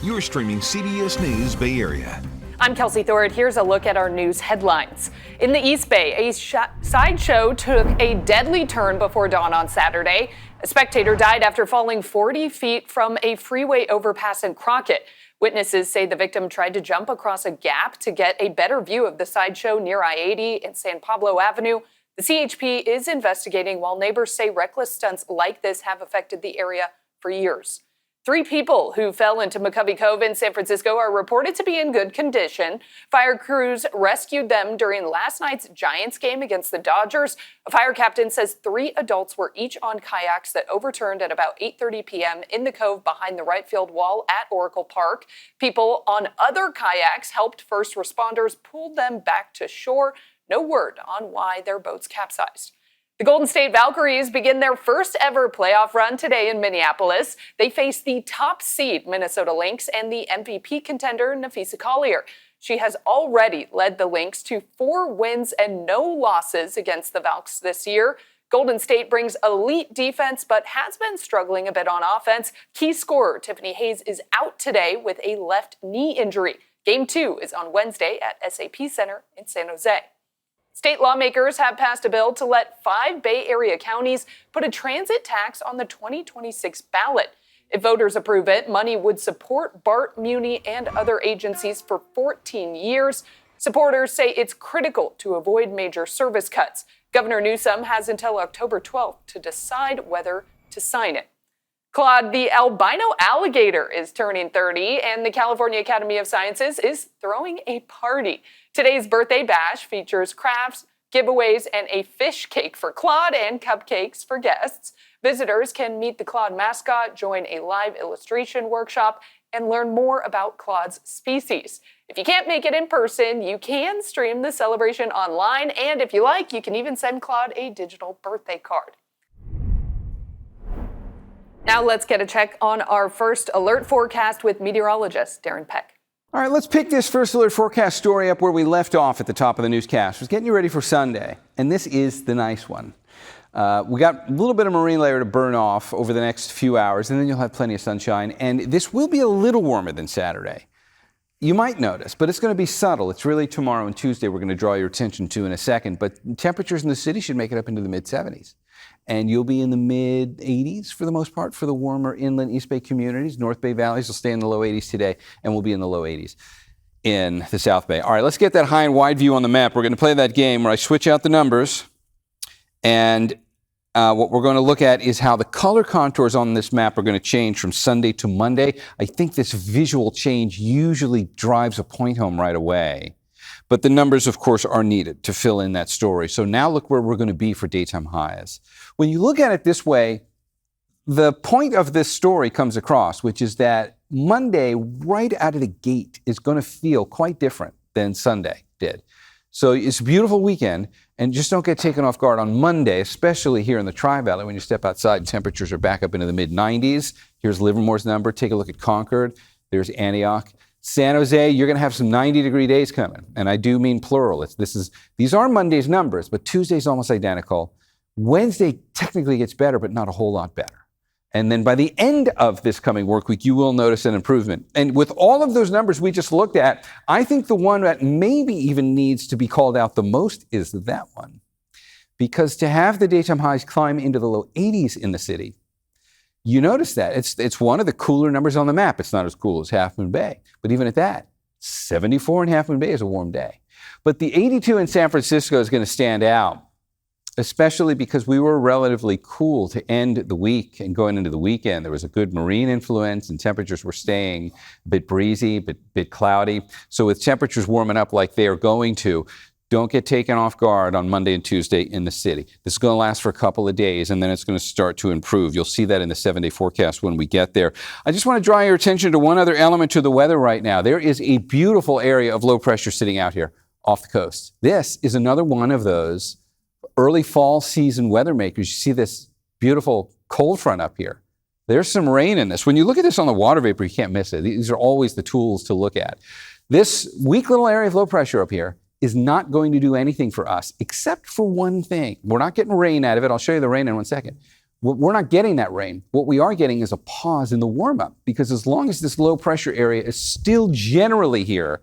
You're streaming CBS News Bay Area. I'm Kelsey Thorett. Here's a look at our news headlines. In the East Bay, a sideshow took a deadly turn before dawn on Saturday. A spectator died after falling 40 feet from a freeway overpass in Crockett. Witnesses say the victim tried to jump across a gap to get a better view of the sideshow near I-80 and San Pablo Avenue. The CHP is investigating, while neighbors say reckless stunts like this have affected the area for years. 3 people who fell into McCovey Cove in San Francisco are reported to be in good condition. Fire crews rescued them during last night's Giants game against the Dodgers. A fire captain says 3 adults were each on kayaks that overturned at about 8:30 p.m. in the cove behind the right field wall at Oracle Park. People on other kayaks helped first responders pull them back to shore. No word on why their boats capsized. The Golden State Valkyries begin their first ever playoff run today in Minneapolis. They face the top seed Minnesota Lynx and the MVP contender Napheesa Collier. She has already led the Lynx to 4 wins and no losses against the Valks this year. Golden State brings elite defense but has been struggling a bit on offense. Key scorer Tiffany Hayes is out today with a left knee injury. Game 2 is on Wednesday at SAP Center in San Jose. State lawmakers have passed a bill to let 5 Bay Area counties put a transit tax on the 2026 ballot. If voters approve it, money would support BART, Muni, and other agencies for 14 years. Supporters say it's critical to avoid major service cuts. Governor Newsom has until October 12th to decide whether to sign it. Claude, the albino alligator, is turning 30, and the California Academy of Sciences is throwing a party. Today's birthday bash features crafts, giveaways, and a fish cake for Claude and cupcakes for guests. Visitors can meet the Claude mascot, join a live illustration workshop, and learn more about Claude's species. If you can't make it in person, you can stream the celebration online, and if you like, you can even send Claude a digital birthday card. Now let's get a check on our first alert forecast with meteorologist Darren Peck. All right, let's pick this first alert forecast story up where we left off at the top of the newscast. We're getting you ready for Sunday, and this is the nice one. We got a little bit of marine layer to burn off over the next few hours, and then you'll have plenty of sunshine, and this will be a little warmer than Saturday. You might notice, but it's going to be subtle. It's really tomorrow and Tuesday we're going to draw your attention to in a second, but temperatures in the city should make it up into the mid-70s. And you'll be in the mid-80s for the most part for the warmer inland East Bay communities. North Bay valleys will stay in the low 80s today, and we'll be in the low 80s in the South Bay. All right, let's get that high and wide view on the map. We're going to play that game where I switch out the numbers, and what we're going to look at is how the color contours on this map are going to change from Sunday to Monday. I think this visual change usually drives a point home right away. But the numbers, of course, are needed to fill in that story. So now look where we're going to be for daytime highs. When you look at it this way, the point of this story comes across, which is that Monday, right out of the gate, is going to feel quite different than Sunday did. So it's a beautiful weekend, and just don't get taken off guard on Monday, especially here in the Tri-Valley. When you step outside, temperatures are back up into the mid-90s. Here's Livermore's number. Take a look at Concord. There's Antioch. San Jose, you're going to have some 90-degree days coming, and I do mean plural. These are Monday's numbers, but Tuesday's almost identical. Wednesday technically gets better, but not a whole lot better. And then by the end of this coming work week, you will notice an improvement. And with all of those numbers we just looked at, I think the one that maybe even needs to be called out the most is that one. Because to have the daytime highs climb into the low 80s in the city, you notice that. It's one of the cooler numbers on the map. It's not as cool as Half Moon Bay. But even at that, 74 in Half Moon Bay is a warm day. But the 82 in San Francisco is going to stand out, especially because we were relatively cool to end the week and going into the weekend. There was a good marine influence and temperatures were staying a bit breezy, a bit cloudy. So with temperatures warming up like they are going to, don't get taken off guard on Monday and Tuesday in the city. This is going to last for a couple of days, and then it's going to start to improve. You'll see that in the 7-day forecast when we get there. I just want to draw your attention to one other element to the weather right now. There is a beautiful area of low pressure sitting out here off the coast. This is another one of those early fall season weather makers. You see this beautiful cold front up here. There's some rain in this. When you look at this on the water vapor, you can't miss it. These are always the tools to look at. This weak little area of low pressure up here is not going to do anything for us except for one thing. We're not getting rain out of it. I'll show you the rain in one second. We're not getting that rain. What we are getting is a pause in the warm-up, because as long as this low pressure area is still generally here,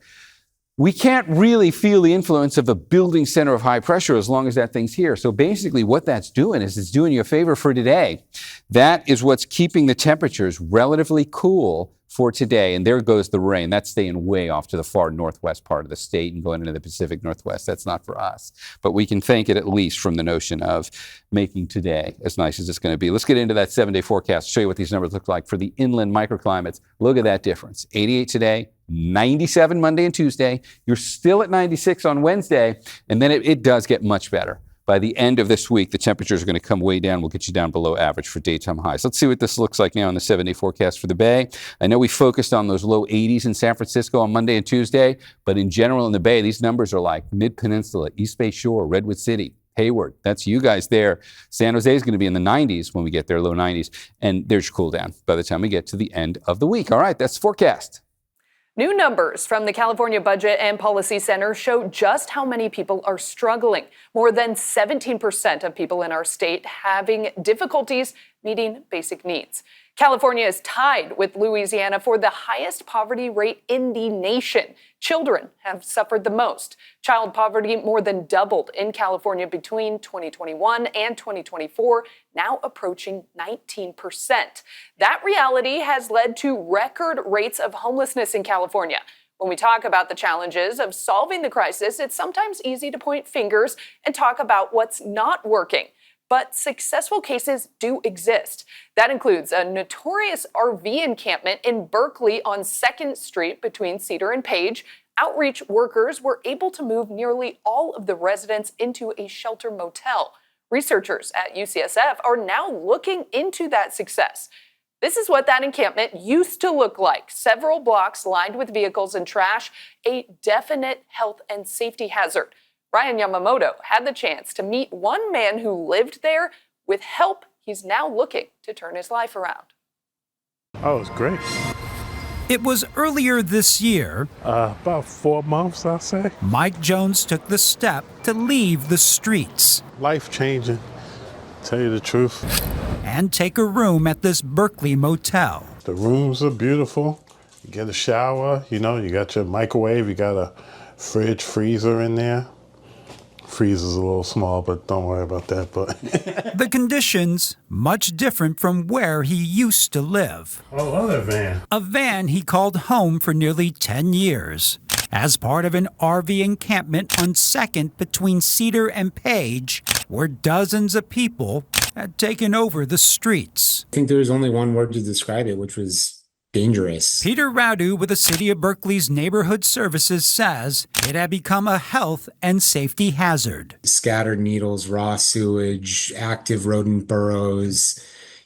we can't really feel the influence of the building center of high pressure as long as that thing's here. So basically what that's doing is it's doing you a favor for today. That is what's keeping the temperatures relatively cool for today. And there goes the rain. That's staying way off to the far northwest part of the state and going into the Pacific Northwest. That's not for us. But we can thank it at least from the notion of making today as nice as it's going to be. Let's get into that 7-day forecast, show you what these numbers look like for the inland microclimates. Look at that difference. 88 today, 97 Monday and Tuesday. You're still at 96 on Wednesday, and then it does get much better. By the end of this week, the temperatures are going to come way down. We'll get you down below average for daytime highs. Let's see what this looks like now in the 7-day forecast for the Bay. I know we focused on those low 80s in San Francisco on Monday and Tuesday, but in general in the Bay, these numbers are like Mid-Peninsula, East Bay Shore, Redwood City, Hayward. That's you guys there. San Jose is going to be in the 90s when we get there, low 90s, and there's your cool down by the time we get to the end of the week. All right, that's the forecast. New numbers from the California Budget and Policy Center show just how many people are struggling. More than 17% of people in our state having difficulties meeting basic needs. California is tied with Louisiana for the highest poverty rate in the nation. Children have suffered the most. Child poverty more than doubled in California between 2021 and 2024, now approaching 19%. That reality has led to record rates of homelessness in California. When we talk about the challenges of solving the crisis, it's sometimes easy to point fingers and talk about what's not working. But successful cases do exist. That includes a notorious RV encampment in Berkeley on 2nd Street between Cedar and Page. Outreach workers were able to move nearly all of the residents into a shelter motel. Researchers at UCSF are now looking into that success. This is what that encampment used to look like. Several blocks lined with vehicles and trash, a definite health and safety hazard. Ryan Yamamoto had the chance to meet one man who lived there. With help, he's now looking to turn his life around. Oh, it's great. It was earlier this year. About 4 months, I'll say. Mike Jones took the step to leave the streets. Life-changing, tell you the truth. And take a room at this Berkeley motel. The rooms are beautiful. You get a shower, you got your microwave, you got a fridge, freezer in there. Freezer's a little small, but don't worry about that. But the conditions, much different from where he used to live. Oh, other van. A van he called home for nearly 10 years. As part of an RV encampment on 2nd between Cedar and Page, where dozens of people had taken over the streets. I think there was only one word to describe it, which was dangerous. Peter Radu with the City of Berkeley's Neighborhood Services says it had become a health and safety hazard. Scattered needles, raw sewage, active rodent burrows,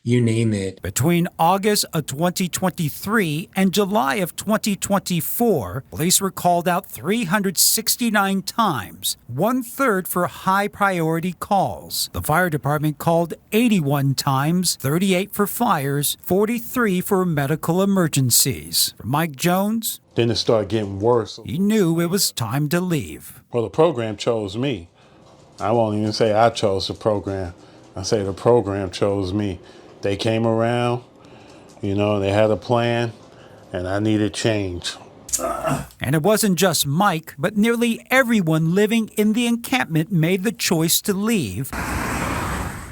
you name it. Between August of 2023 and July of 2024, police were called out 369 times, 1/3 for high-priority calls. The fire department called 81 times, 38 for fires, 43 for medical emergencies. For Mike Jones, then it started getting worse. He knew it was time to leave. Well, the program chose me. I won't even say I chose the program. I say the program chose me. They came around, they had a plan, and I needed change. And it wasn't just Mike, but nearly everyone living in the encampment made the choice to leave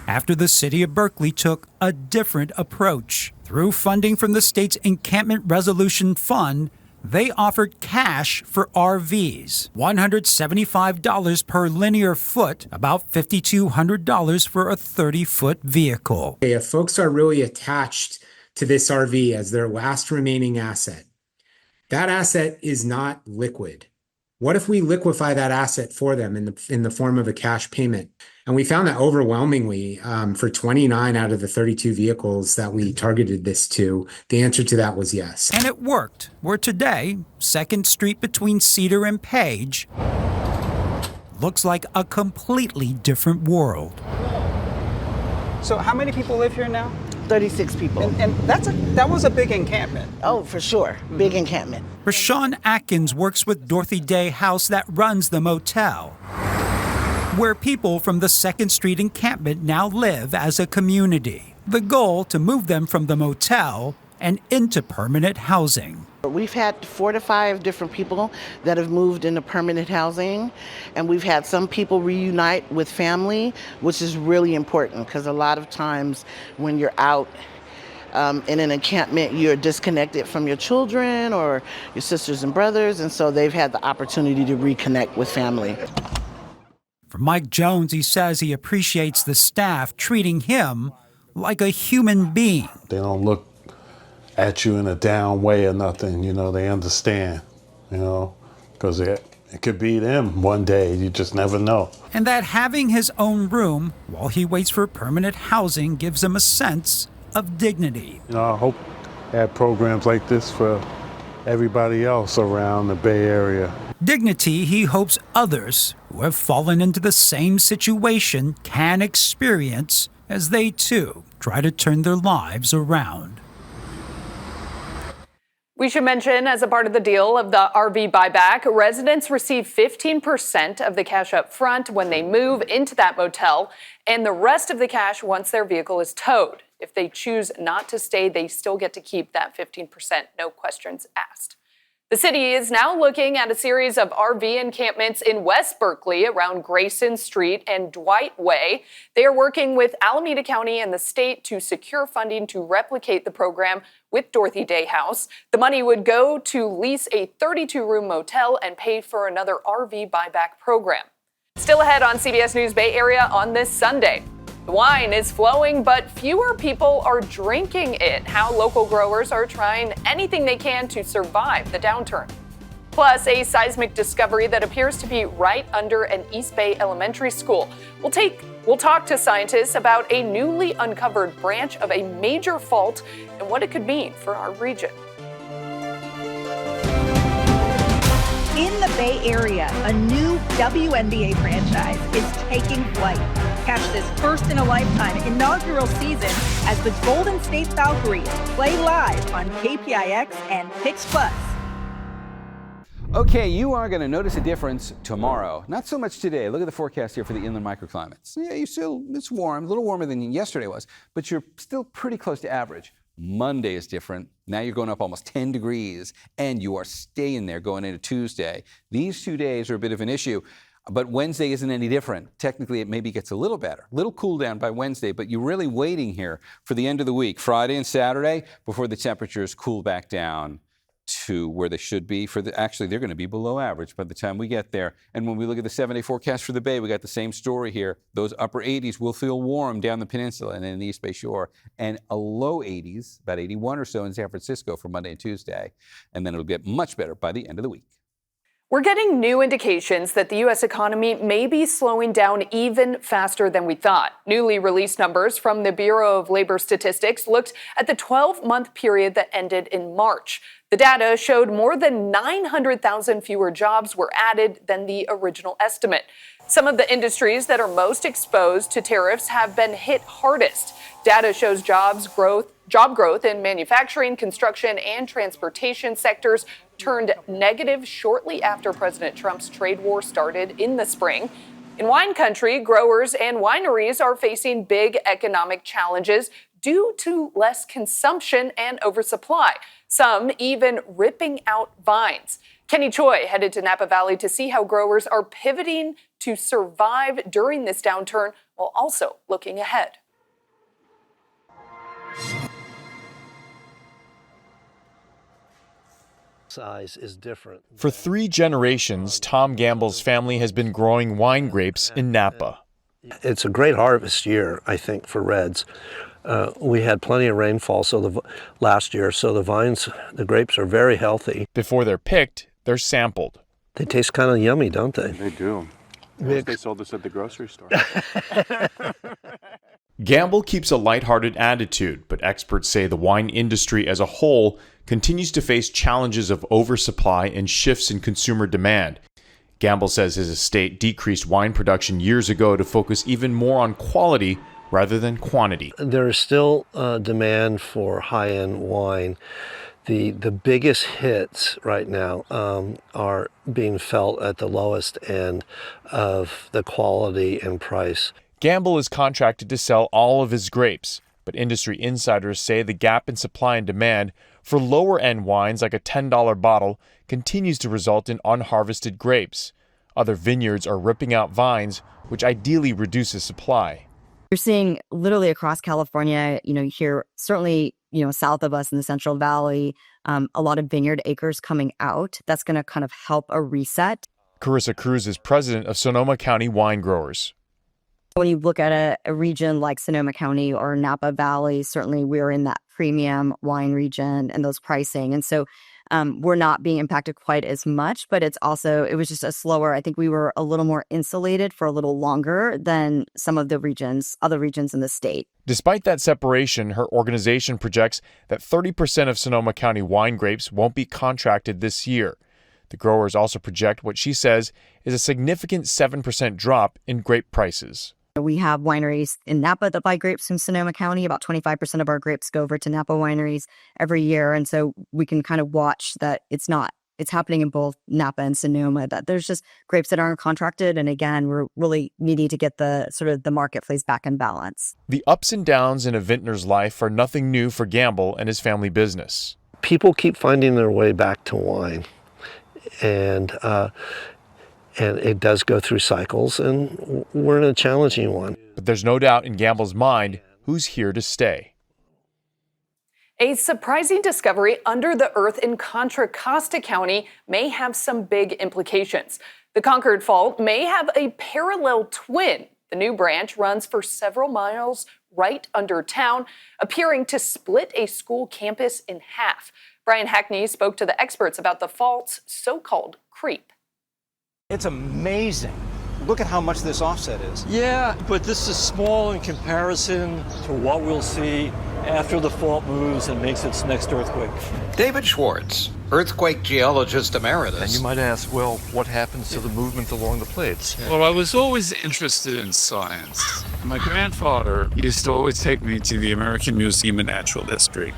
after the City of Berkeley took a different approach. Through funding from the state's Encampment Resolution Fund, they offered cash for RVs, $175 per linear foot, about $5,200 for a 30-foot vehicle. If folks are really attached to this RV as their last remaining asset, that asset is not liquid. What if we liquefy that asset for them in the form of a cash payment? And we found that overwhelmingly, for 29 out of the 32 vehicles that we targeted this to, the answer to that was yes. And it worked, where today, 2nd Street between Cedar and Page looks like a completely different world. So how many people live here now? 36 people. And that was a big encampment. Oh, for sure. Big encampment. Rashawn Atkins works with Dorothy Day House that runs the motel. where people from the 2nd Street encampment now live as a community. The goal to move them from the motel and into permanent housing. We've had 4 to 5 different people that have moved into permanent housing, and we've had some people reunite with family, which is really important because a lot of times when you're out in an encampment, you're disconnected from your children or your sisters and brothers, and so they've had the opportunity to reconnect with family. For Mike Jones, he says he appreciates the staff treating him like a human being. They don't look at you in a down way or nothing, they understand, because it could be them one day, you just never know. And that having his own room while he waits for permanent housing gives him a sense of dignity. I hope they have programs like this for everybody else around the Bay Area. Dignity he hopes others who have fallen into the same situation can experience as they too try to turn their lives around. We should mention, as a part of the deal of the RV buyback, residents receive 15% of the cash up front when they move into that motel, and the rest of the cash once their vehicle is towed. If they choose not to stay, they still get to keep that 15%, no questions asked. The city is now looking at a series of RV encampments in West Berkeley around Grayson Street and Dwight Way. They are working with Alameda County and the state to secure funding to replicate the program with Dorothy Day House. The money would go to lease a 32-room motel and pay for another RV buyback program. Still ahead on CBS News Bay Area on this Sunday. The wine is flowing, but fewer people are drinking it. How local growers are trying anything they can to survive the downturn. Plus, a seismic discovery that appears to be right under an East Bay elementary school. We'll talk to scientists about a newly uncovered branch of a major fault and what it could mean for our region. In the Bay Area, a new WNBA franchise is taking flight. Catch this first-in-a-lifetime inaugural season as the Golden State Valkyries play live on KPIX and Pix Plus. Okay, you are going to notice a difference tomorrow. Not so much today. Look at the forecast here for the inland microclimates. Yeah, it's warm, a little warmer than yesterday was, but you're still pretty close to average. Monday is different. Now you're going up almost 10 degrees, and you are staying there going into Tuesday. These 2 days are a bit of an issue, but Wednesday isn't any different. Technically, it maybe gets a little better, a little cool down by Wednesday, but you're really waiting here for the end of the week, Friday and Saturday, before the temperatures cool back down to where they should be. Actually, they're going to be below average by the time we get there. And when we look at the 7-day forecast for the Bay, we got the same story here. Those upper 80s will feel warm down the peninsula and in the East Bay Shore, and a low 80s, about 81 or so in San Francisco for Monday and Tuesday. And then it'll get much better by the end of the week. We're getting new indications that the U.S. economy may be slowing down even faster than we thought. Newly released numbers from the Bureau of Labor Statistics looked at the 12-month period that ended in March. The data showed more than 900,000 fewer jobs were added than the original estimate. Some of the industries that are most exposed to tariffs have been hit hardest. Data shows job growth in manufacturing, construction, and transportation sectors turned negative shortly after President Trump's trade war started in the spring. In wine country, growers and wineries are facing big economic challenges due to less consumption and oversupply, some even ripping out vines. Kenny Choi headed to Napa Valley to see how growers are pivoting to survive during this downturn while also looking ahead. Size is different. For 3 generations, Tom Gamble's family has been growing wine grapes in Napa. It's a great harvest year, I think, for reds. We had plenty of rainfall last year, so the grapes are very healthy. Before they're picked, they're sampled. They taste kind of yummy, don't they? They do. They sold this at the grocery store. Gamble keeps a lighthearted attitude, but experts say the wine industry as a whole continues to face challenges of oversupply and shifts in consumer demand. Gamble says his estate decreased wine production years ago to focus even more on quality rather than quantity. There is still demand for high-end wine. The biggest hits right now are being felt at the lowest end of the quality and price. Gamble is contracted to sell all of his grapes, but industry insiders say the gap in supply and demand for lower-end wines like a $10 bottle continues to result in unharvested grapes. Other vineyards are ripping out vines, which ideally reduces supply. You're seeing literally across California, here, certainly, south of us in the Central Valley, a lot of vineyard acres coming out. That's going to kind of help a reset. Carissa Cruz is president of Sonoma County Wine Growers. When you look at a region like Sonoma County or Napa Valley, certainly we're in that premium wine region and those pricing. And so we're not being impacted quite as much, but it was just a slower, I think we were a little more insulated for a little longer than some of the other regions in the state. Despite that separation, her organization projects that 30% of Sonoma County wine grapes won't be contracted this year. The growers also project what she says is a significant 7% drop in grape prices. We have wineries in Napa that buy grapes from Sonoma County. About 25% of our grapes go over to Napa wineries every year. And so we can kind of watch that it's happening in both Napa and Sonoma, that there's just grapes that aren't contracted. And again, we're really needing to get the marketplace back in balance. The ups and downs in a vintner's life are nothing new for Gamble and his family business. People keep finding their way back to wine. And it does go through cycles, and we're in a challenging one. But there's no doubt in Gamble's mind who's here to stay. A surprising discovery under the earth in Contra Costa County may have some big implications. The Concord Fault may have a parallel twin. The new branch runs for several miles right under town, appearing to split a school campus in half. Brian Hackney spoke to the experts about the fault's so-called creep. It's amazing. Look at how much this offset is. Yeah, but this is small in comparison to what we'll see after the fault moves and makes its next earthquake. David Schwartz, earthquake geologist emeritus. And you might ask, well, what happens to the movement along the plates? Well, I was always interested in science. My grandfather used to always take me to the American Museum of Natural History.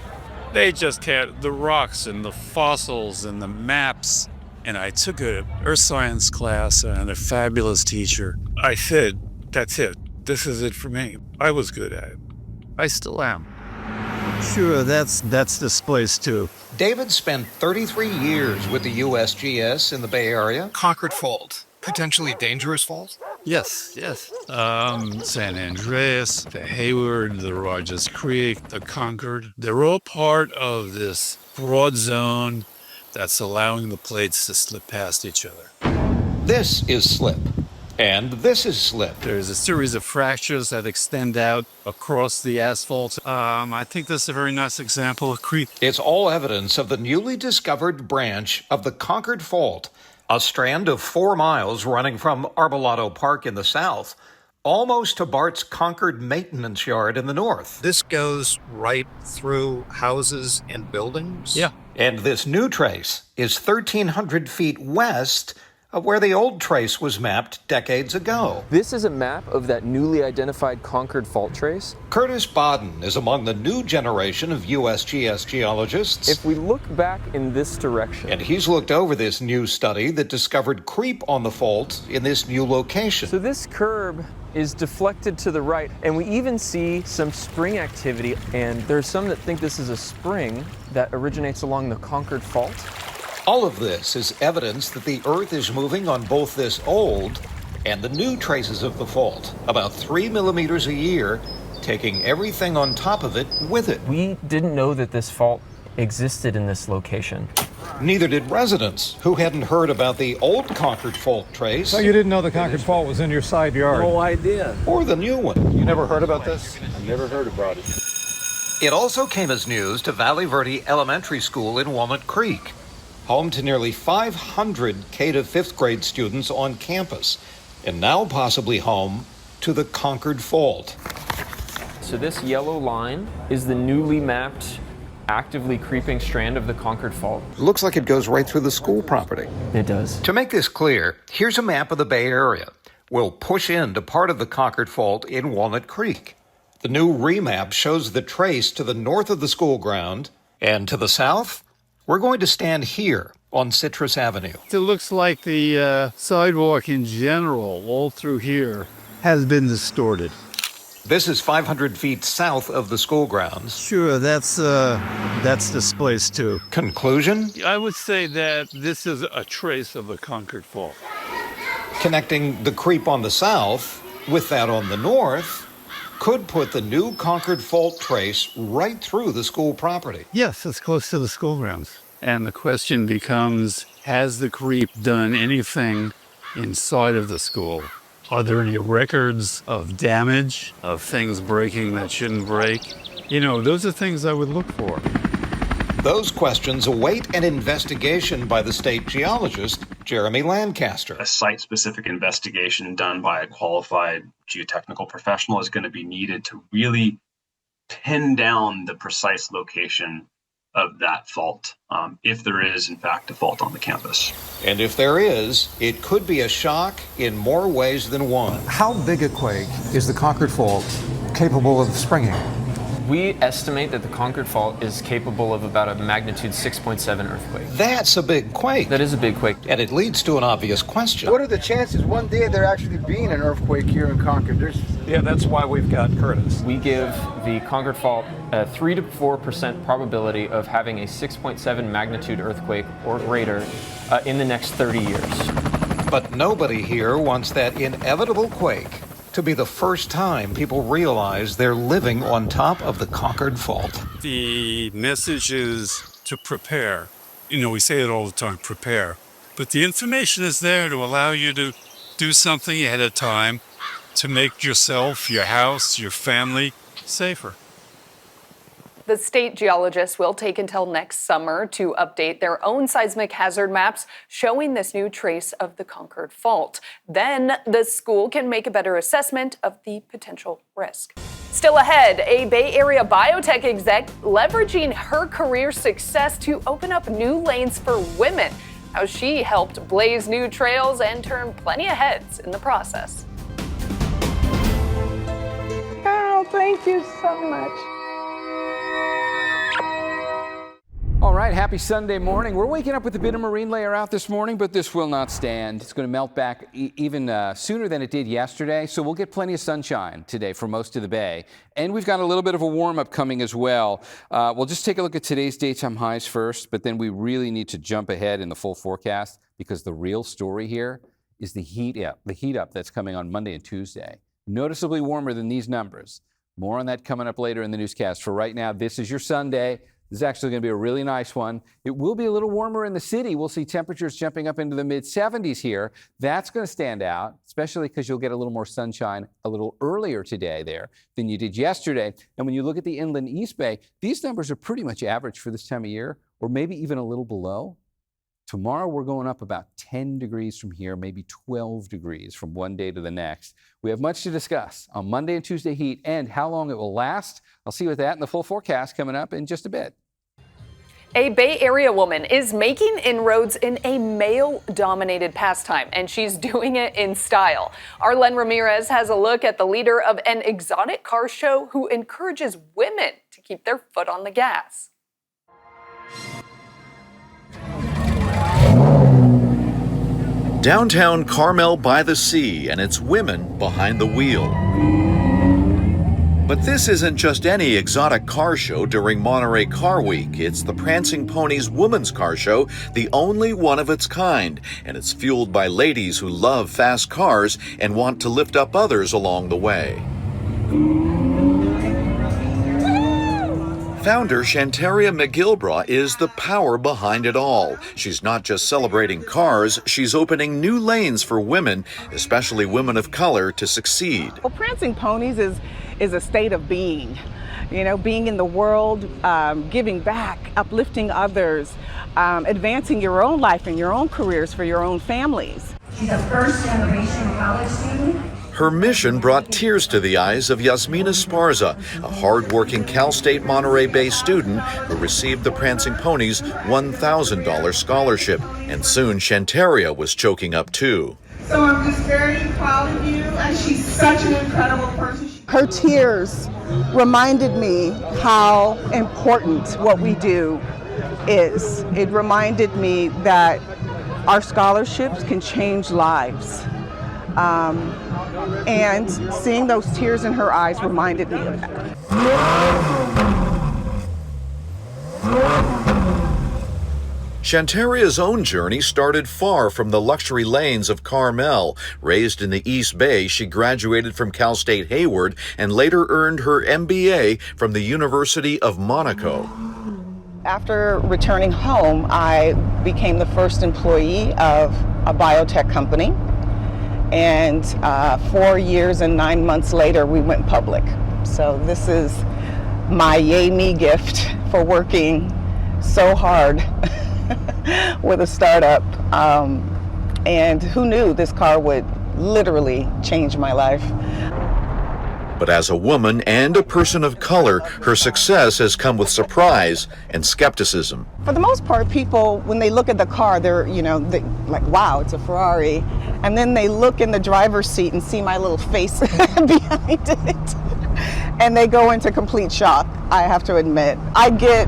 They just had the rocks and the fossils and the maps. And I took an earth science class and a fabulous teacher. I said, that's it. This is it for me. I was good at it. I still am. Sure, that's this place too. David spent 33 years with the USGS in the Bay Area. Concord Fault, potentially dangerous fault? Yes. San Andreas, the Hayward, the Rogers Creek, the Concord. They're all part of this broad zone that's allowing the plates to slip past each other. This is slip, and this is slip. There's a series of fractures that extend out across the asphalt. I think this is a very nice example of creep. It's all evidence of the newly discovered branch of the Concord Fault, a strand of 4 miles running from Arbolado Park in the south, almost to Bart's Concord maintenance yard in the north. This goes right through houses and buildings? Yeah. And this new trace is 1,300 feet west of where the old trace was mapped decades ago. This is a map of that newly identified Concord Fault trace. Curtis Bodden is among the new generation of USGS geologists. If we look back in this direction. And he's looked over this new study that discovered creep on the fault in this new location. So this curb is deflected to the right, and we even see some spring activity, and there's some that think this is a spring that originates along the Concord Fault. All of this is evidence that the Earth is moving on both this old and the new traces of the fault, about 3 millimeters a year, taking everything on top of it with it. We didn't know that this fault existed in this location. Neither did residents who hadn't heard about the old Concord Fault trace. So you didn't know the Concord Fault was in your side yard? No idea. Or the new one. You never heard about this? I never heard about it. It also came as news to Valley Verde Elementary School in Walnut Creek, home to nearly 500 K to 5th grade students on campus, and now possibly home to the Concord Fault. So this yellow line is the newly mapped, actively creeping strand of the Concord Fault. Looks like it goes right through the school property. It does. To make this clear, here's a map of the Bay Area. We'll push into part of the Concord Fault in Walnut Creek. The new remap shows the trace to the north of the school ground, and to the south, We're going to stand here on Citrus Avenue. It looks like the sidewalk in general, all through here, has been distorted. This is 500 feet south of the school grounds. Sure, that's displaced too. Conclusion? I would say that this is a trace of the concrete fault. Connecting the creep on the south with that on the north could put the new Concord fault trace right through the school property. Yes, it's close to the school grounds. And the question becomes, has the creep done anything inside of the school? Are there any records of damage, of things breaking that shouldn't break? You know, those are things I would look for. Those questions await an investigation by the state geologist, Jeremy Lancaster. A site-specific investigation done by a qualified geotechnical professional is going to be needed to really pin down the precise location of that fault, if there is, in fact, a fault on the campus. And if there is, it could be a shock in more ways than one. How big a quake is the Concord Fault capable of springing? We estimate that the Concord Fault is capable of about a magnitude 6.7 earthquake. That's a big quake. That is a big quake. And it leads to an obvious question. What are the chances one day there actually being an earthquake here in Concord? Yeah, that's why we've got Curtis. We give the Concord Fault a 3 to 4% probability of having a 6.7 magnitude earthquake or greater in the next 30 years. But nobody here wants that inevitable quake to be the first time people realize they're living on top of the Concord Fault. The message is to prepare. You know, we say it all the time, prepare. But the information is there to allow you to do something ahead of time to make yourself, your house, your family safer. The state geologists will take until next summer to update their own seismic hazard maps showing this new trace of the Concord Fault. Then the school can make a better assessment of the potential risk. Still ahead, a Bay Area biotech exec leveraging her career success to open up new lanes for women. How she helped blaze new trails and turn plenty of heads in the process. Oh, thank you so much. All right, happy Sunday morning. We're waking up with a bit of marine layer out this morning, but this will not stand. It's going to melt back even sooner than it did yesterday, so we'll get plenty of sunshine today for most of the bay. And we've got a little bit of a warm-up coming as well. We'll just take a look at today's daytime highs first, but then we really need to jump ahead in the full forecast because the real story here is the heat up that's coming on Monday and Tuesday. Noticeably warmer than these numbers. More on that coming up later in the newscast. For right now, this is your Sunday. This is actually going to be a really nice one. It will be a little warmer in the city. We'll see temperatures jumping up into the mid-70s here. That's going to stand out, especially because you'll get a little more sunshine a little earlier today there than you did yesterday. And when you look at the inland East Bay, these numbers are pretty much average for this time of year, or maybe even a little below. Tomorrow, we're going up about 10 degrees from here, maybe 12 degrees from one day to the next. We have much to discuss on Monday and Tuesday heat and how long it will last. I'll see you with that in the full forecast coming up in just a bit. A Bay Area woman is making inroads in a male-dominated pastime, and she's doing it in style. Arlen Ramirez has a look at the leader of an exotic car show who encourages women to keep their foot on the gas. Downtown Carmel by the Sea, and it's women behind the wheel. But this isn't just any exotic car show during Monterey Car Week. It's the Prancing Ponies Women's Car Show, the only one of its kind, and it's fueled by ladies who love fast cars and want to lift up others along the way. Founder Shantaria McGilbraw is the power behind it all. She's not just celebrating cars, she's opening new lanes for women, especially women of color, to succeed. Well, Prancing Ponies is a state of being. You know, being in the world, giving back, uplifting others, advancing your own life and your own careers for your own families. She's a first-generation college student. Her mission brought tears to the eyes of Yasmina Sparza, a hard-working Cal State Monterey Bay student who received the Prancing Ponies' $1,000 scholarship. And soon Shantaria was choking up too. So I'm just very proud of you, and she's such an incredible person. Her tears reminded me how important what we do is. It reminded me that our scholarships can change lives. And seeing those tears in her eyes reminded me of that. Shantaria's own journey started far from the luxury lanes of Carmel. Raised in the East Bay, she graduated from Cal State Hayward and later earned her MBA from the University of Monaco. After returning home, I became the first employee of a biotech company. And 4 years and 9 months later, we went public. So this is my yay me gift for working so hard with a startup. And who knew this car would literally change my life. But as a woman and a person of color, her success has come with surprise and skepticism. For the most part, people, when they look at the car, they're, like, wow, it's a Ferrari. And then they look in the driver's seat and see my little face behind it. And they go into complete shock, I have to admit. I get,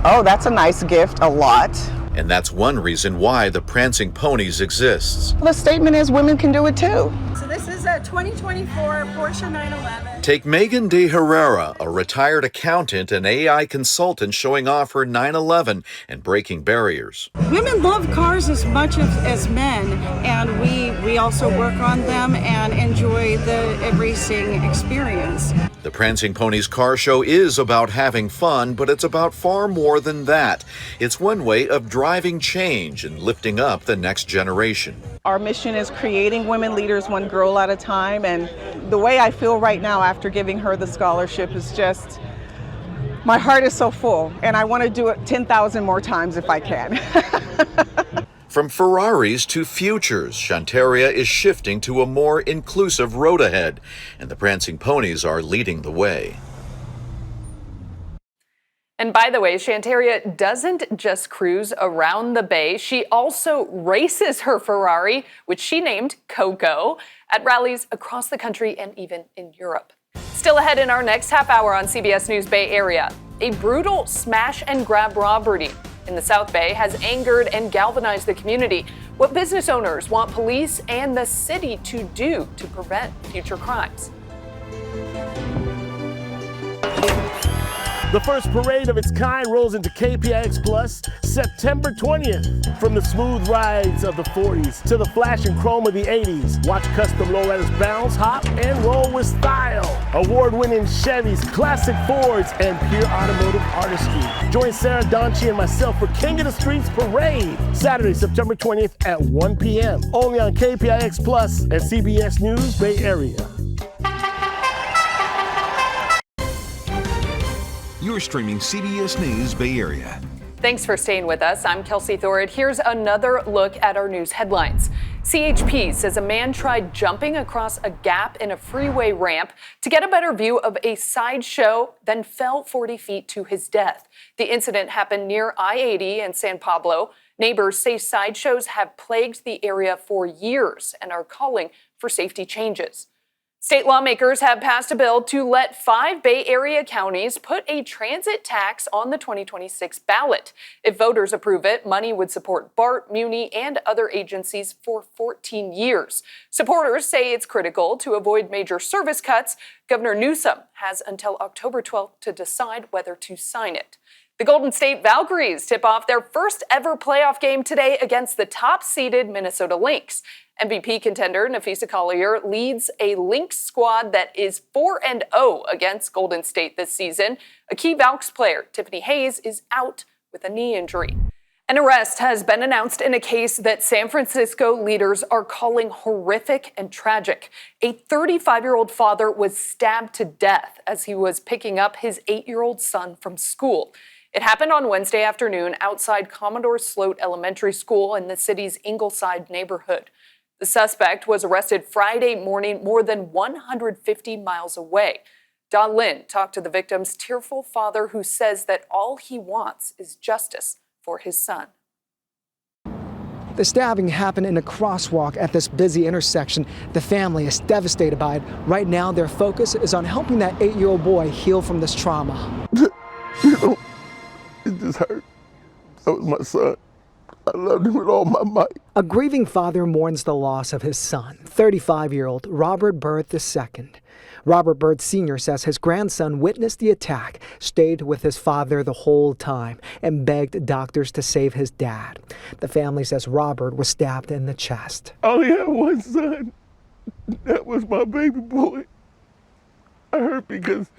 oh, that's a nice gift, a lot. And that's one reason why the Prancing Ponies exists. The statement is women can do it too. So this is a 2024 Porsche 911. Take Megan De Herrera, a retired accountant and AI consultant, showing off her 911 and breaking barriers. Women love cars as much as men, and we also work on them and enjoy the racing experience. The Prancing Ponies car show is about having fun, but it's about far more than that. It's one way of driving change and lifting up the next generation. Our mission is creating women leaders one girl at a time, and the way I feel right now after giving her the scholarship is just, my heart is so full, and I want to do it 10,000 more times if I can. From Ferraris to futures, Shantaria is shifting to a more inclusive road ahead, and the Prancing Ponies are leading the way. And by the way, Shantaria doesn't just cruise around the Bay. She also races her Ferrari, which she named Coco, at rallies across the country and even in Europe. Still ahead in our next half hour on CBS News Bay Area, a brutal smash and grab robbery in the South Bay has angered and galvanized the community. What business owners want police and the city to do to prevent future crimes. The first parade of its kind rolls into KPIX Plus September 20th. From the smooth rides of the 40s to the flash and chrome of the 80s, watch custom lowriders bounce, hop, and roll with style. Award-winning Chevys, classic Fords, and pure automotive artistry. Join Sarah Donchi and myself for King of the Streets Parade, Saturday, September 20th at 1 p.m. Only on KPIX Plus and CBS News Bay Area. You're streaming CBS News Bay Area. Thanks for staying with us. I'm Kelsey Thorud. Here's another look at our news headlines. CHP says a man tried jumping across a gap in a freeway ramp to get a better view of a sideshow, then fell 40 feet to his death. The incident happened near I-80 in San Pablo. Neighbors say sideshows have plagued the area for years and are calling for safety changes. State lawmakers have passed a bill to let 5 Bay Area counties put a transit tax on the 2026 ballot. If voters approve it, money would support BART, Muni, and other agencies for 14 years. Supporters say it's critical to avoid major service cuts. Governor Newsom has until October 12th to decide whether to sign it. The Golden State Valkyries tip off their first ever playoff game today against the top-seeded Minnesota Lynx. MVP contender Nafisa Collier leads a Lynx squad that is 4-0 against Golden State this season. A key Valks player, Tiffany Hayes, is out with a knee injury. An arrest has been announced in a case that San Francisco leaders are calling horrific and tragic. A 35-year-old father was stabbed to death as he was picking up his 8-year-old son from school. It happened on Wednesday afternoon outside Commodore Sloat Elementary School in the city's Ingleside neighborhood. The suspect was arrested Friday morning more than 150 miles away. Don Lynn talked to the victim's tearful father, who says that all he wants is justice for his son. The stabbing happened in a crosswalk at this busy intersection. The family is devastated by it. Right now, their focus is on helping that 8-year-old boy heal from this trauma. It just hurt That was my son. I loved him with all my might. A grieving father mourns the loss of his son, 35-year-old Robert Byrd II. Robert Byrd Sr. says his grandson witnessed the attack, stayed with his father the whole time, and begged doctors to save his dad. The family says Robert was stabbed in the chest. I only had one son. That was my baby boy. I hurt because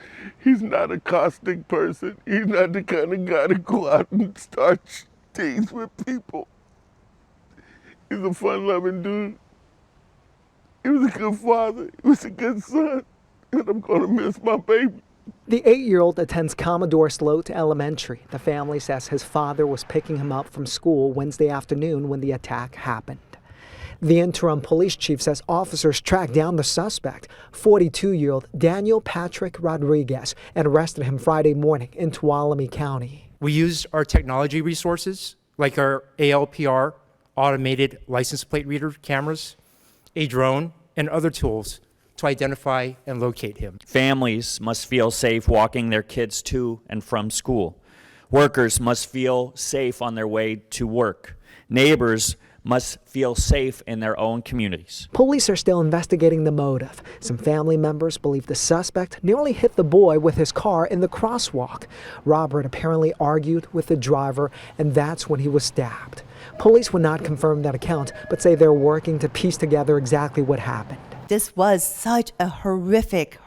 he's not a caustic person. He's not the kind of guy to go out and start things with people. He's a fun-loving dude. He was a good father. He was a good son. And I'm going to miss my baby. The 8-year-old attends Commodore Sloat Elementary. The family says his father was picking him up from school Wednesday afternoon when the attack happened. The interim police chief says officers tracked down the suspect, 42-year-old Daniel Patrick Rodriguez, and arrested him Friday morning in Tuolumne County. We used our technology resources, like our ALPR, automated license plate reader cameras, a drone, and other tools to identify and locate him. Families must feel safe walking their kids to and from school. Workers must feel safe on their way to work. Neighbors must feel safe in their own communities. Police are still investigating the motive. Some family members believe the suspect nearly hit the boy with his car in the crosswalk. Robert apparently argued with the driver, and that's when he was stabbed. Police would not confirm that account, but say they're working to piece together exactly what happened. This was such a horrific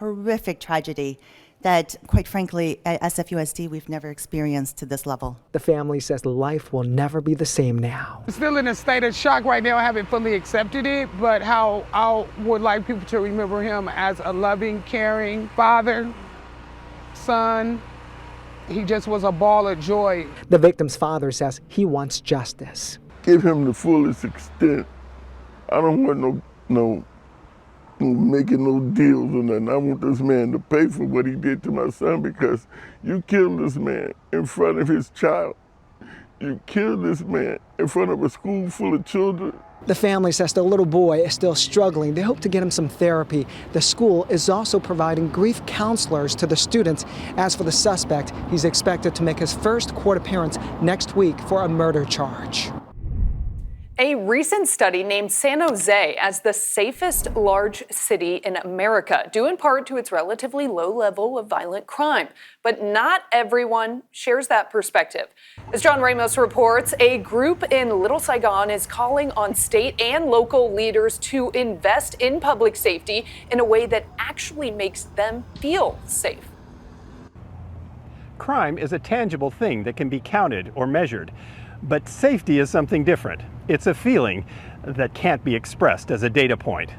tragedy that, quite frankly, at SFUSD, we've never experienced to this level. The family says life will never be the same now. Still in a state of shock right now. I haven't fully accepted it, but how I would like people to remember him as a loving, caring father, son. He just was a ball of joy. The victim's father says he wants justice. Give him the fullest extent. I don't want no making no deals or nothing. I want this man to pay for what he did to my son, because you killed this man in front of his child. You killed this man in front of a school full of children. The family says the little boy is still struggling. They hope to get him some therapy. The school is also providing grief counselors to the students. As for the suspect, he's expected to make his first court appearance next week for a murder charge. A recent study named San Jose as the safest large city in America, due in part to its relatively low level of violent crime. But not everyone shares that perspective. As John Ramos reports, a group in Little Saigon is calling on state and local leaders to invest in public safety in a way that actually makes them feel safe. Crime is a tangible thing that can be counted or measured, but safety is something different. It's a feeling that can't be expressed as a data point.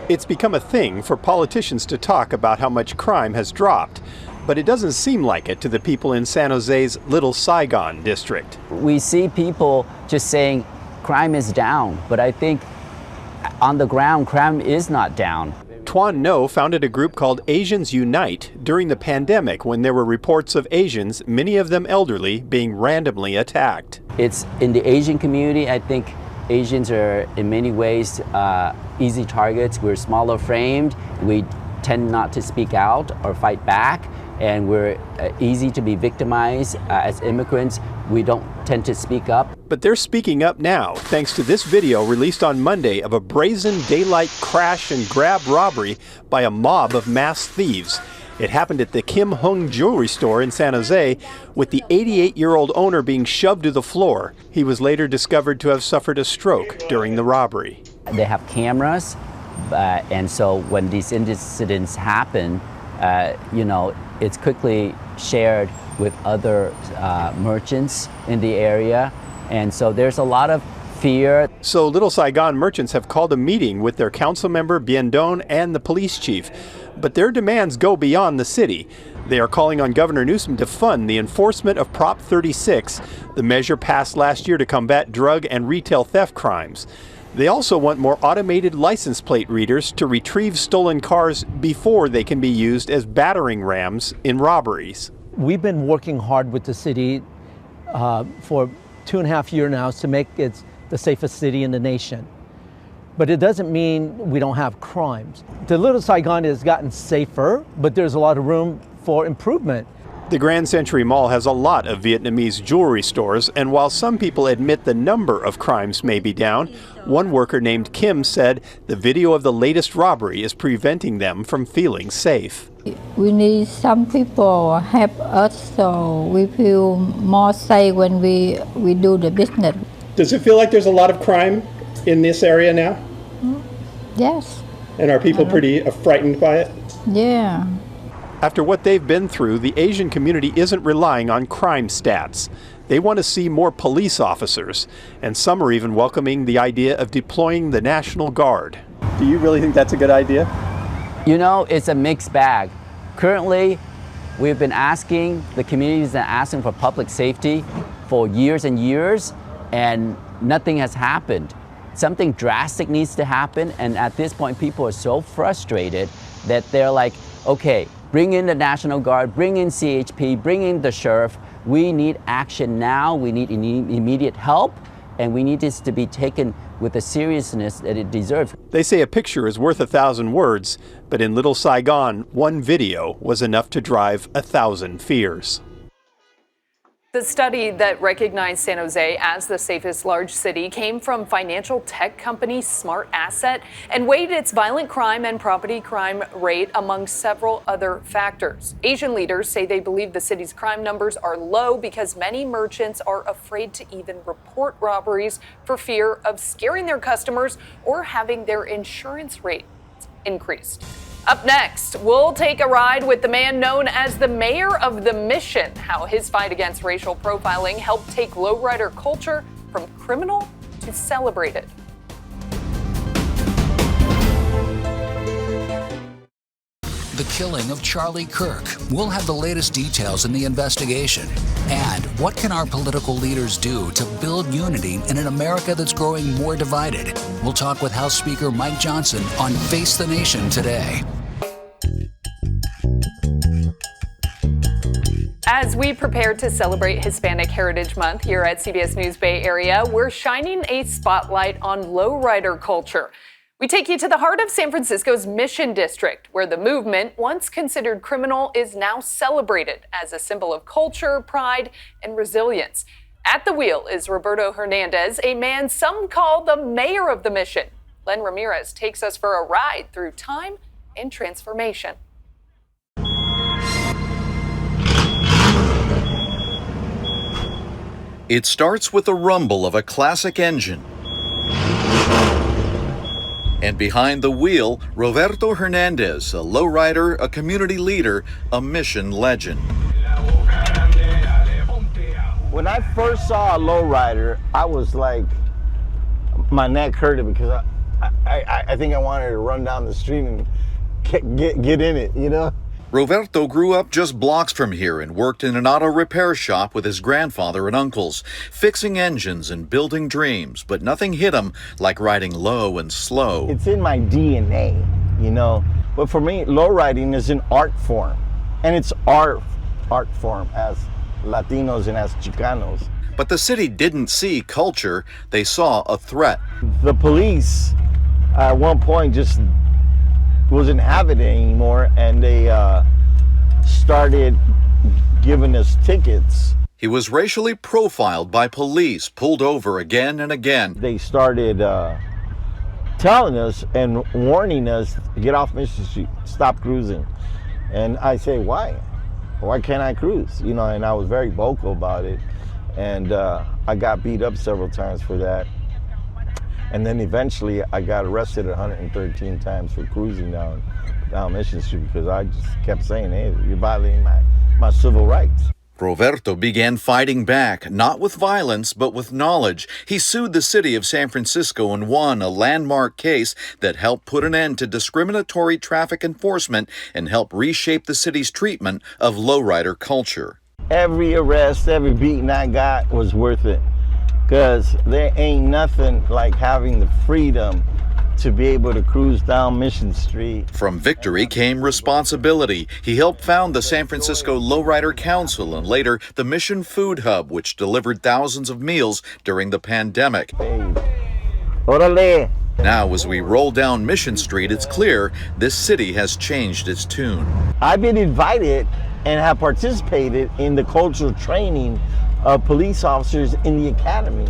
It's become a thing for politicians to talk about how much crime has dropped, but it doesn't seem like it to the people in San Jose's Little Saigon district. We see people just saying crime is down, but I think on the ground, crime is not down. Tuan No founded a group called Asians Unite during the pandemic, when there were reports of Asians, many of them elderly, being randomly attacked. It's in the Asian community. I think Asians are in many ways easy targets. We're smaller framed. We tend not to speak out or fight back, and we're easy to be victimized. As immigrants, we don't tend to speak up. But they're speaking up now, thanks to this video released on Monday of a brazen daylight crash and grab robbery by a mob of masked thieves. It happened at the Kim Hung jewelry store in San Jose, with the 88-year-old owner being shoved to the floor. He was later discovered to have suffered a stroke during the robbery. They have cameras, and so when these incidents happen, it's quickly shared with other merchants in the area, and so there's a lot of fear. So Little Saigon merchants have called a meeting with their council member Bien Don and the police chief, but their demands go beyond the city. They are calling on Governor Newsom to fund the enforcement of Prop 36, the measure passed last year to combat drug and retail theft crimes. They also want more automated license plate readers to retrieve stolen cars before they can be used as battering rams in robberies. We've been working hard with the city for 2.5 years now to make it the safest city in the nation. But it doesn't mean we don't have crimes. The Little Saigon has gotten safer, but there's a lot of room for improvement. The Grand Century Mall has a lot of Vietnamese jewelry stores, and while some people admit the number of crimes may be down, one worker named Kim said the video of the latest robbery is preventing them from feeling safe. We need some people help us so we feel more safe when we do the business. Does it feel like there's a lot of crime in this area now? Yes. And are people pretty frightened by it? Yeah. After what they've been through, the Asian community isn't relying on crime stats. They want to see more police officers, and some are even welcoming the idea of deploying the National Guard. Do you really think that's a good idea? You know, it's a mixed bag. Currently, we've been asking, the communities are asking for public safety for years and years, and nothing has happened. Something drastic needs to happen, and at this point, people are so frustrated that they're like, okay, bring in the National Guard, bring in CHP, bring in the sheriff. We need action now, we need immediate help, and we need this to be taken with the seriousness that it deserves. They say a picture is worth 1,000 words, but in Little Saigon, one video was enough to drive 1,000 fears. The study that recognized San Jose as the safest large city came from financial tech company Smart Asset and weighed its violent crime and property crime rate among several other factors. Asian leaders say they believe the city's crime numbers are low because many merchants are afraid to even report robberies for fear of scaring their customers or having their insurance rate increased. Up next, we'll take a ride with the man known as the mayor of the Mission, how his fight against racial profiling helped take lowrider culture from criminal to celebrated. The killing of Charlie Kirk. We'll have the latest details in the investigation. And what can our political leaders do to build unity in an America that's growing more divided? We'll talk with House Speaker Mike Johnson on Face the Nation today. As we prepare to celebrate Hispanic Heritage Month here at CBS News Bay Area, we're shining a spotlight on lowrider culture. We take you to the heart of San Francisco's Mission District, where the movement, once considered criminal, is now celebrated as a symbol of culture, pride, and resilience. At the wheel is Roberto Hernandez, a man some call the mayor of the Mission. Len Ramirez takes us for a ride through time and transformation. It starts with the rumble of a classic engine. And behind the wheel, Roberto Hernandez, a lowrider, a community leader, a Mission legend. When I first saw a lowrider, I was like, my neck hurted because I think I wanted to run down the street and get in it, you know? Roberto grew up just blocks from here and worked in an auto repair shop with his grandfather and uncles, fixing engines and building dreams, but nothing hit him like riding low and slow. It's in my DNA, you know? But for me, lowriding is an art form, and it's our art form as Latinos and as Chicanos. But the city didn't see culture, they saw a threat. The police at one point just wasn't having it anymore, and they started giving us tickets. He was racially profiled by police, pulled over again and again. They started telling us and warning us to get off Mission Street, stop cruising. And I say, why? Why can't I cruise? You know, and I was very vocal about it. And I got beat up several times for that. And then eventually I got arrested 113 times for cruising down Mission Street because I just kept saying, hey, you're violating my civil rights. Roberto began fighting back, not with violence, but with knowledge. He sued the city of San Francisco and won a landmark case that helped put an end to discriminatory traffic enforcement and help reshape the city's treatment of lowrider culture. Every arrest, every beating I got was worth it. Because there ain't nothing like having the freedom to be able to cruise down Mission Street. From victory came responsibility. He helped found the San Francisco Lowrider Council and later the Mission Food Hub, which delivered thousands of meals during the pandemic. Orale. Now, as we roll down Mission Street, it's clear this city has changed its tune. I've been invited and have participated in the cultural training of police officers in the academy,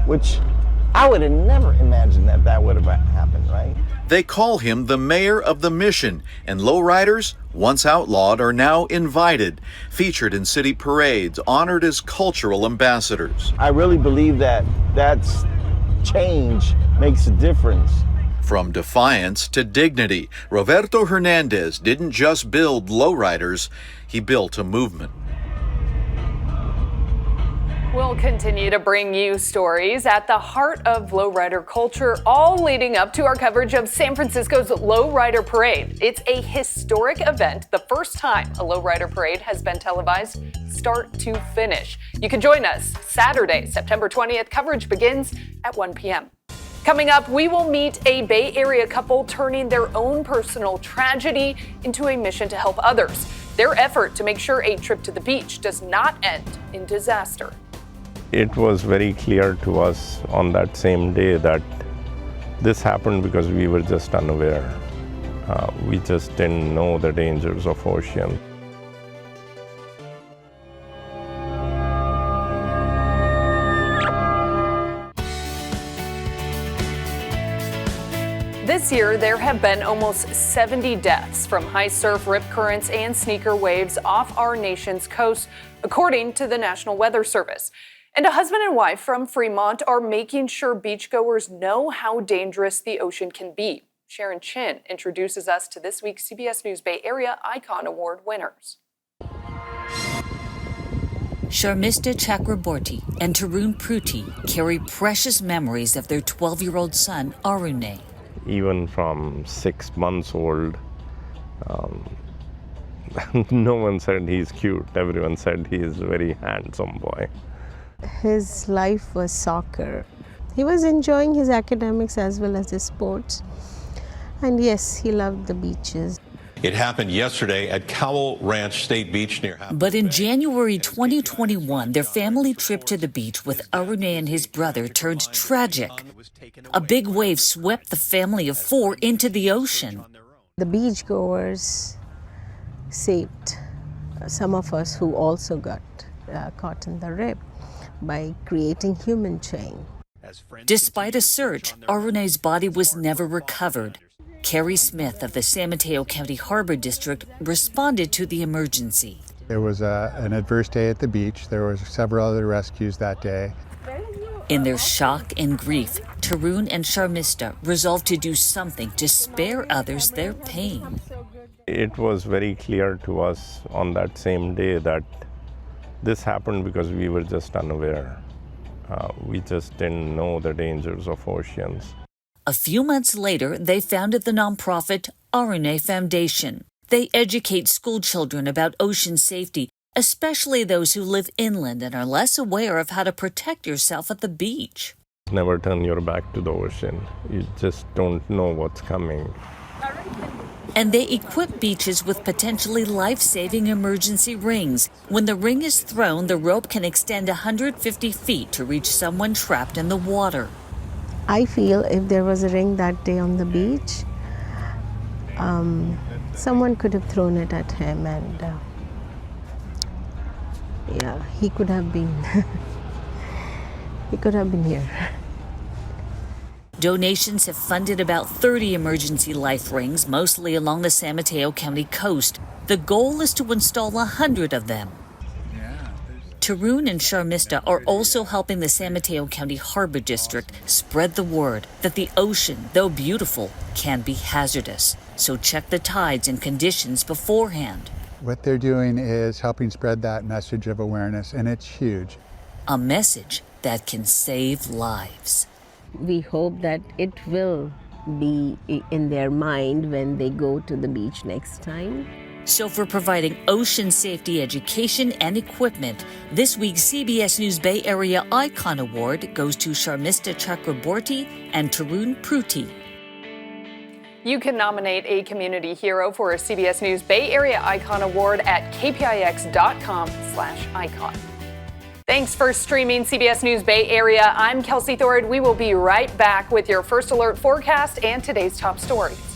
which I would have never imagined that would have happened, right? They call him the mayor of the mission, and lowriders, once outlawed, are now invited, featured in city parades, honored as cultural ambassadors. I really believe that that's change makes a difference. From defiance to dignity, Roberto Hernandez didn't just build lowriders, he built a movement. We'll continue to bring you stories at the heart of lowrider culture, all leading up to our coverage of San Francisco's Lowrider Parade. It's a historic event, the first time a lowrider parade has been televised start to finish. You can join us Saturday, September 20th. Coverage begins at 1 p.m. Coming up, we will meet a Bay Area couple turning their own personal tragedy into a mission to help others. Their effort to make sure a trip to the beach does not end in disaster. It was very clear to us on that same day that this happened because we were just unaware. We just didn't know the dangers of ocean. This year, there have been almost 70 deaths from high surf, rip currents, and sneaker waves off our nation's coast, according to the National Weather Service. And a husband and wife from Fremont are making sure beachgoers know how dangerous the ocean can be. Sharon Chin introduces us to this week's CBS News Bay Area Icon Award winners. Sharmista Chakraborty and Tarun Pruti carry precious memories of their 12-year-old son, Arune. Even from 6 months old, no one said he's cute. Everyone said he is a very handsome boy. His life was soccer. He was enjoying his academics as well as his sports. And yes, he loved the beaches. It happened yesterday at Cowell Ranch State Beach near Half. But in January 2021, their family trip to the beach with Arune and his brother turned tragic. A big wave swept the family of 4 into the ocean. The beachgoers saved some of us who also got caught in the rip by creating human chain. Despite a search, Arune's body was never recovered. Carrie Smith of the San Mateo County Harbor District responded to the emergency. There was an adverse day at the beach. There were several other rescues that day. In their shock and grief, Tarun and Sharmista resolved to do something to spare others their pain. It was very clear to us on that same day that this happened because we were just unaware. We just didn't know the dangers of oceans. A few months later, they founded the nonprofit Arune Foundation. They educate school children about ocean safety, especially those who live inland and are less aware of how to protect yourself at the beach. Never turn your back to the ocean. You just don't know what's coming. And they equip beaches with potentially life-saving emergency rings. When the ring is thrown, the rope can extend 150 feet to reach someone trapped in the water. I feel if there was a ring that day on the beach, someone could have thrown it at him and yeah, he could have been here. Donations have funded about 30 emergency life rings, mostly along the San Mateo County coast. The goal is to install 100 of them. Tarun and Sharmista are also helping the San Mateo County Harbor District spread the word that the ocean, though beautiful, can be hazardous. So check the tides and conditions beforehand. What they're doing is helping spread that message of awareness, and it's huge. A message that can save lives. We hope that it will be in their mind when they go to the beach next time. So for providing ocean safety education and equipment, this week's CBS News Bay Area Icon Award goes to Sharmista Chakraborty and Tarun Pruti. You can nominate a community hero for a CBS News Bay Area Icon Award at kpix.com/icon. Thanks for streaming CBS News Bay Area. I'm Kelsey Thorud. We will be right back with your First Alert forecast and today's top stories.